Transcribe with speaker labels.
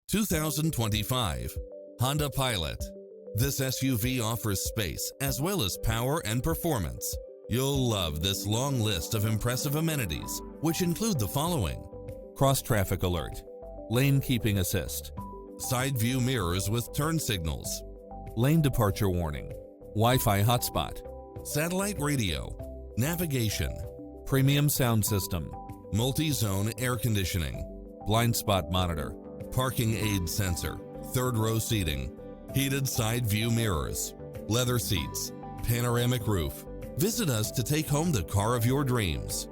Speaker 1: 2025 Honda Pilot. This SUV offers space as well as power and performance. You'll love this long list of impressive amenities, which include the following: cross-traffic alert, lane keeping assist, side view mirrors with turn signals, lane departure warning, Wi-Fi hotspot, satellite radio, navigation, premium sound system, multi-zone air conditioning, blind spot monitor, parking aid sensor, third row seating, heated side view mirrors, leather seats, panoramic roof. Visit us to take home the car of your dreams.